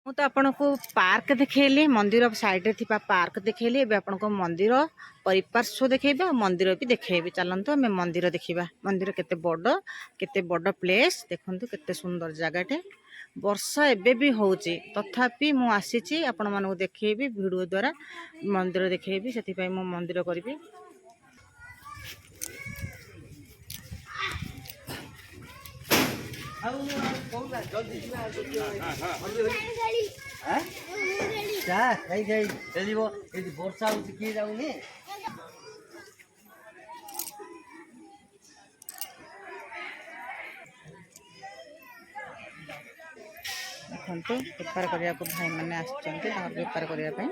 ମୁଁ ତ ଆପଣଙ୍କୁ ପାର୍କ ଦେଖେଇଲି, ମନ୍ଦିର ସାଇଡରେ ଥିବା ପାର୍କ ଦେଖେଇଲି। ଏବେ ଆପଣଙ୍କୁ ମନ୍ଦିର ପରିପାର୍ଶ୍ୱ ଦେଖେଇବି ଆଉ ମନ୍ଦିର ବି ଦେଖେଇବି। ଚାଲନ୍ତୁ ଆମେ ମନ୍ଦିର ଦେଖିବା। ମନ୍ଦିର କେତେ ବଡ଼ ପ୍ଲେସ୍ ଦେଖନ୍ତୁ, କେତେ ସୁନ୍ଦର ଜାଗାଟେ। ବର୍ଷା ଏବେ ବି ହଉଛି, ତଥାପି ମୁଁ ଆସିଛି ଆପଣମାନଙ୍କୁ ଦେଖେଇବି ଭିଡ଼ିଓ ଦ୍ୱାରା, ମନ୍ଦିର ଦେଖେଇବି। ସେଥିପାଇଁ ମୁଁ ମନ୍ଦିର କରିବି। ବର୍ଷା ହଉଛି କିଏ ଯାଉନି। ଦେଖନ୍ତୁ ବେପାର କରିବାକୁ ଭାଇମାନେ ଆସିଛନ୍ତି, ତାଙ୍କର ବେପାର କରିବା ପାଇଁ।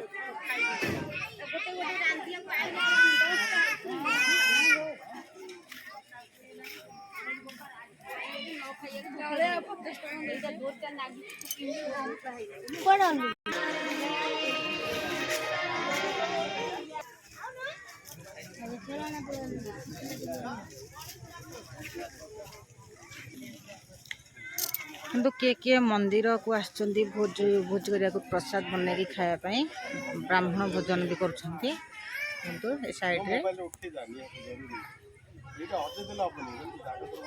କିନ୍ତୁ କିଏ ମନ୍ଦିରକୁ ଆସିଛନ୍ତି ଭୋଜି କରିବାକୁ, ପ୍ରସାଦ ବନେଇକି ଖାଇବା ପାଇଁ। ବ୍ରାହ୍ମଣ ଭୋଜନ ବି କରୁଛନ୍ତି। କିନ୍ତୁ ଏ ସାଇଡରେ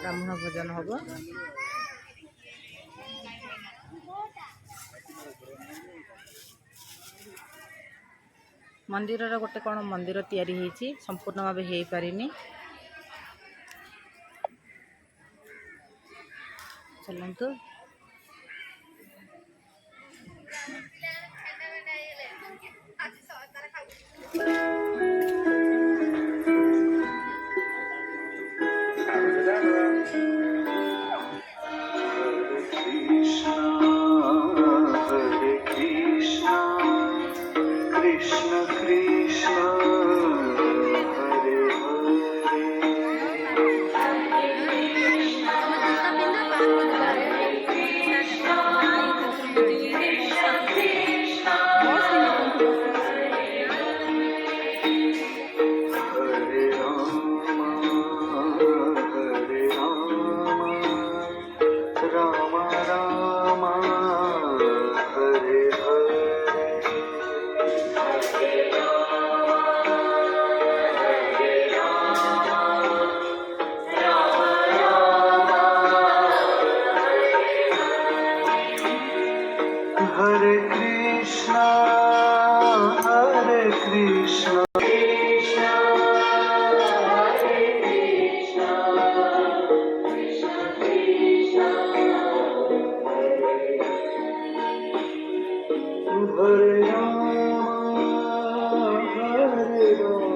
ବ୍ରାହ୍ମଣ ଭୋଜନ ହବ। ମନ୍ଦିରର ଗୋଟେ କ'ଣ ମନ୍ଦିର ତିଆରି ହେଇଛି, ସମ୍ପୂର୍ଣ୍ଣ ଭାବେ ହେଇପାରିନି। ଚାଲନ୍ତୁ। Hare Krishna, Hare Krishna, Krishna Krishna, Krishna Krishna, Hare Rama, Hare Rama,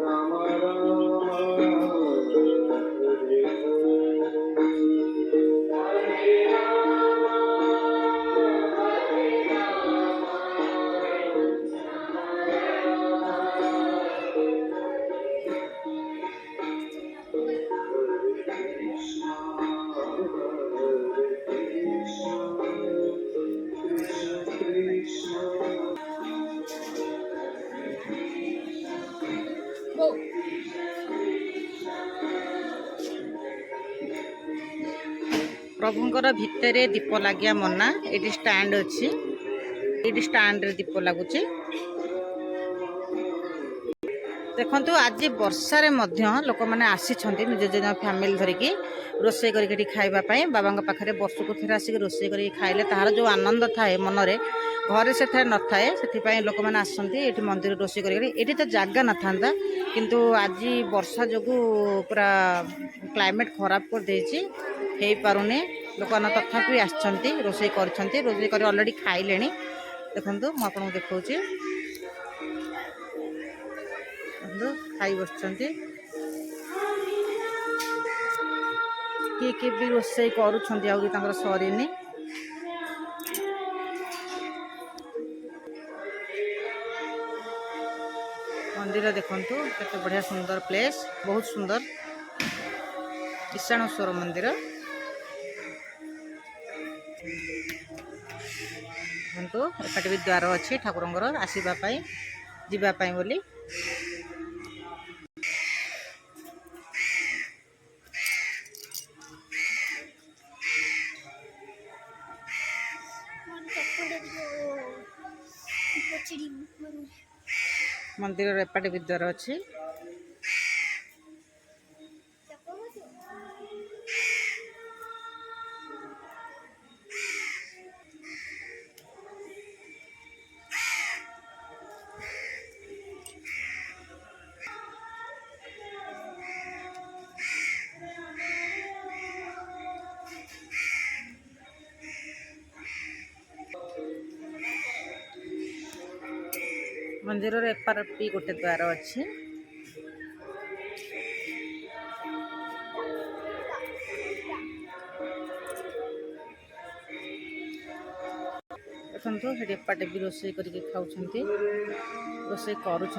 Rama Rama, Hare ପ୍ରଭୁଙ୍କର ଭିତରେ ଦୀପ ଲାଗିବା ମନା। ଏଠି ଷ୍ଟାଣ୍ଡ ଅଛି, ଏଠି ଷ୍ଟାଣ୍ଡରେ ଦୀପ ଲାଗୁଛି। ଦେଖନ୍ତୁ ଆଜି ବର୍ଷାରେ ମଧ୍ୟ ଲୋକମାନେ ଆସିଛନ୍ତି ନିଜ ନିଜ ଫ୍ୟାମିଲି ଧରିକି ରୋଷେଇ କରିକି ଏଠି ଖାଇବା ପାଇଁ। ବାବାଙ୍କ ପାଖରେ ବର୍ଷକୁ ଥରେ ଆସିକି ରୋଷେଇ କରିକି ଖାଇଲେ ତାହାର ଯେଉଁ ଆନନ୍ଦ ଥାଏ ମନରେ, ଘରେ ସେଠାରେ ନଥାଏ। ସେଥିପାଇଁ ଲୋକମାନେ ଆସନ୍ତି ଏଠି ମନ୍ଦିର ରୋଷେଇ କରିକି। ଏଠି ତ ଜାଗା ନଥାନ୍ତା, କିନ୍ତୁ ଆଜି ବର୍ଷା ଯୋଗୁଁ ପୁରା କ୍ଲାଇମେଟ୍ ଖରାପ କରିଦେଇଛି, ହେଇପାରୁନି। ଲୋକମାନେ ତଥାପି ଆସିଛନ୍ତି, ରୋଷେଇ କରିଛନ୍ତି, ରୋଷେଇ କରି ଅଲରେଡ଼ି ଖାଇଲେଣି। ଦେଖନ୍ତୁ ମୁଁ ଆପଣଙ୍କୁ ଦେଖାଉଛି, ଖାଇ ବସିଛନ୍ତି। କିଏ ବି ରୋଷେଇ କରୁଛନ୍ତି, ଆହୁରି ତାଙ୍କର ସରିନି। ମନ୍ଦିର ଦେଖନ୍ତୁ କେତେ ବଢ଼ିଆ ସୁନ୍ଦର ପ୍ଲେସ୍, ବହୁତ ସୁନ୍ଦର। ଇଶାଣେଶ୍ୱର ମନ୍ଦିର ଦେଖନ୍ତୁ, ଏକାଠି ବି ଦ୍ୱାର ଅଛି ଠାକୁରଙ୍କର ଆସିବା ପାଇଁ, ଯିବା ପାଇଁ ବୋଲି। मंदिर एपटे भी द्वार अच्छी मंदिर एपार भी गोटे द्वार अच्छी देखो से एपाटे भी रोषे करके खाऊँ रोषे करुँच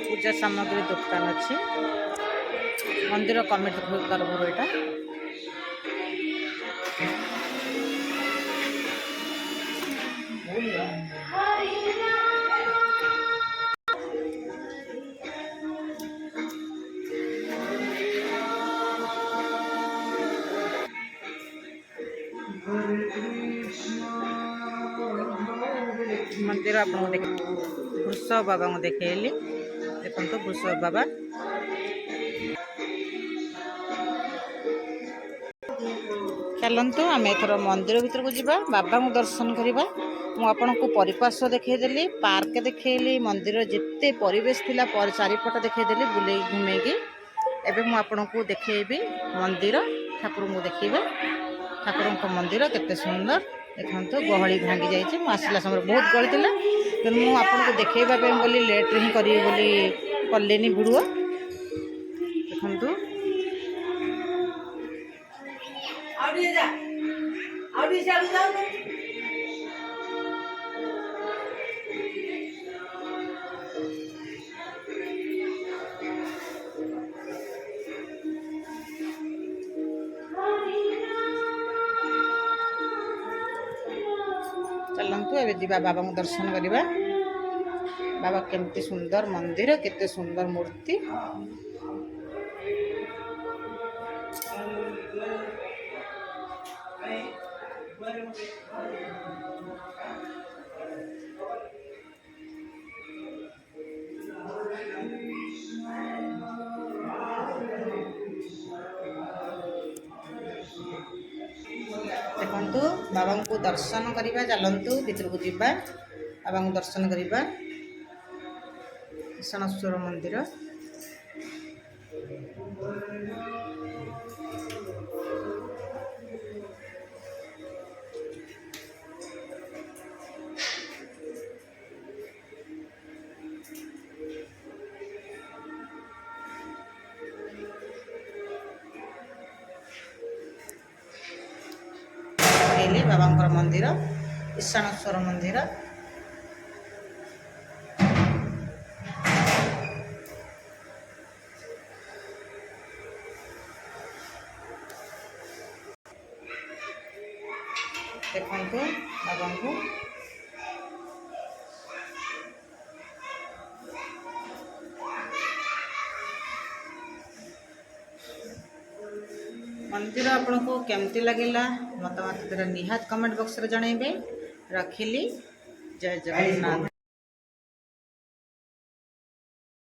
पूजा सामग्री दुकान अच्छी मंदिर कमिटी तरफ यहाँ मंदिर आप वृषभ बाबा को देखली देखो वृषभ बाबा चलतु आम एथर मंदिर भीतर को जावा बाबा को दर्शन करवा मुझे परिपार्श्व देखईदेली पार्क देखली मंदिर जिते परिवेश थिला चारिपट देखईदेली बुले घूमेगी एवं मुझे देखी मंदिर ठाकुर को देखिए ठाकुर मंदिर केते सुंदर देखो गहली भांगी जाइए आसला समय बहुत गहली थी तेणु मुझे देखा बोली लेट ही करें भिडियो देखु चलतु ए बाबा को दर्शन करवा बाबा केमती सुंदर मंदिर केते सुंदर मूर्ति देखु बाबा को दर्शन करवा चलतु भीतर को जावा बाबा को दर्शन करवा ईशानेश्वर मंदिर बाबा मंदिर ईशानेश्वर मंदिर देखो बाबा को मंदिर आपको केमती लगिला मत निहात कमेंट बॉक्स रे जनइबे रखिली जय जगन्नाथ।